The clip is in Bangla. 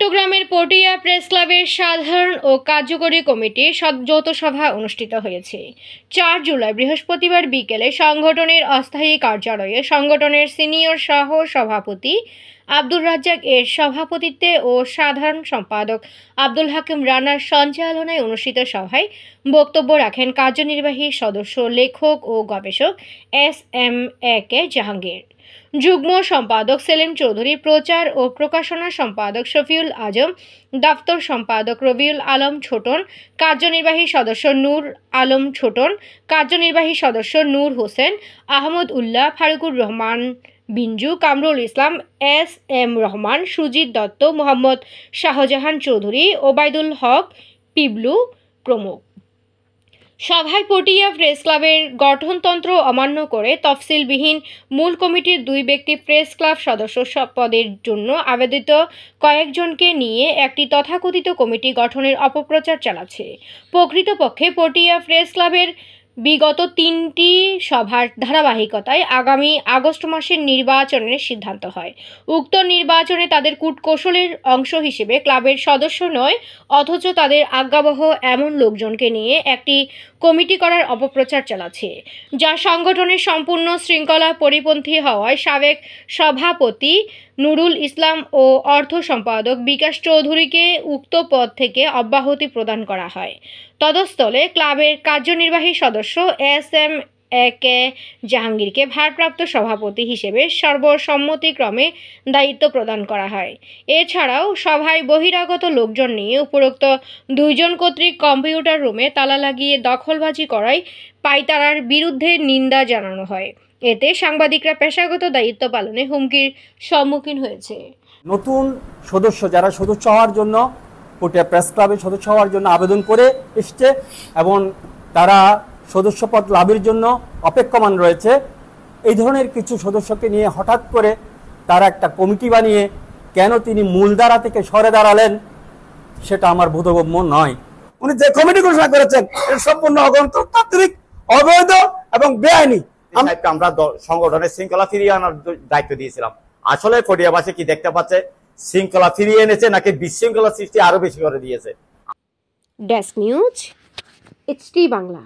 চট্টগ্রামের পটিয়া প্রেস ক্লাবের সাধারণ ও কার্যকরী কমিটির যৌথ সভা অনুষ্ঠিত হয়েছে। 4 জুলাই বৃহস্পতিবার বিকেলে সংগঠনের অস্থায়ী কার্যালয়ে সংগঠনের সিনিয়র সহ সভাপতি আব্দুর রাজ্জাক এর সভাপতিত্বে ও সাধারণ সম্পাদক আব্দুল হাকিম রানার সঞ্চালনায় অনুষ্ঠিত সভায় বক্তব্য রাখেন কার্যনির্বাহী সদস্য, লেখক ও গবেষক SM একে জাহাঙ্গীর, যুগ্ম সম্পাদক সেলিম চৌধুরী, প্রচার ও প্রকাশনা সম্পাদক শফিউল আজম, দপ্তর সম্পাদক রবিউল আলম ছোটন, কার্যনির্বাহী সদস্য নূর আলম ছোটন, কার্যনির্বাহী সদস্য নূর হোসেন, আহমদ উল্লাহ, ফারুকুর রহমান বিঞ্জু, কামরুল ইসলাম, SM রহমান, সুজিত দত্ত, মোহাম্মদ শাহজাহান চৌধুরী, ওবায়দুল হক, পিবলু প্রমুখ। সভায় পটিয়া প্রেস ক্লাবের গঠনতন্ত্র অমান্য করে তফসিলবিহীন মূল কমিটির 2 ব্যক্তি প্রেস ক্লাব সদস্য পদের জন্য আবেদিত কয়েকজনকে নিয়ে একটি তথাকথিত কমিটি গঠনের অপপ্রচার চালাচ্ছে। প্রকৃতপক্ষে পটিয়া প্রেস ক্লাবের বিগত 3টি সভার ধারাবাহিকতায় আগামী আগস্ট মাসের নির্বাচনের সিদ্ধান্ত হয়। উক্ত নির্বাচনে তাদের কূটকৌশলের অংশ হিসেবে ক্লাবের সদস্য নয়, অথচ তাদের আজ্ঞাবহ এমন লোকজনকে নিয়ে একটি কমিটি করার অপপ্রচার চালাচ্ছে, যা সংগঠনের সম্পূর্ণ শৃঙ্খলা পরিপন্থী হওয়ায় সাবেক সভাপতি নুরুল ইসলাম ও অর্থ সম্পাদক বিকাশ চৌধুরীকে উক্ত পদ থেকে অব্যাহতি প্রদান করা হয়। তদস্থলে ক্লাবের কার্যনির্বাহী সদস্য SM একে জাহাঙ্গীরকে ভারপ্রাপ্ত সভাপতি হিসেবে সর্বসম্মতিক্রমে দায়িত্ব প্রদান করা হয়। এছাড়াও সভায় বহিরাগত লোকজন নিয়ে উপরোক্ত 2 জন কর্তৃক কম্পিউটার রুমে তালা লাগিয়ে দখলবাজি করায় পাইতারার বিরুদ্ধে নিন্দা জানানো হয়। এতে সাংবাদিকরা পেশাগত দায়িত্ব পালনে হুমকির সম্মুখীন হয়েছে। নতুন সদস্য যারা সদস্য হওয়ার জন্য পটিয়া প্রেস ক্লাবের সদস্য হওয়ার জন্য আবেদন করে এসছে এবং তারা সদস্যপদ লাভের জন্য অপেক্ষমান রয়েছে, এই ধরনের কিছু সদস্যকে নিয়ে হঠাৎ করে তারা একটা কমিটি বানিয়ে কেন তিনি মূলধারা থেকে সরে দাঁড়ালেন সেটা আমার বোধগম্য নয়। উনি যে কমিটি ঘোষণা করেছেন এটা সম্পূর্ণ অগণতান্ত্রিক, অবৈধ এবং বেআইনি। আমরা সংগঠনের শৃঙ্খলা ফিরিয়ে আনার দায়িত্ব দিয়েছিলাম। আসলে পটিয়াবাসী কি দেখতে পাচ্ছে, শৃঙ্খলা ফিরিয়ে এনেছে নাকি বিশৃঙ্খলা সৃষ্টি আরো বেশি করে দিয়েছে? Desk news, HT Bangla.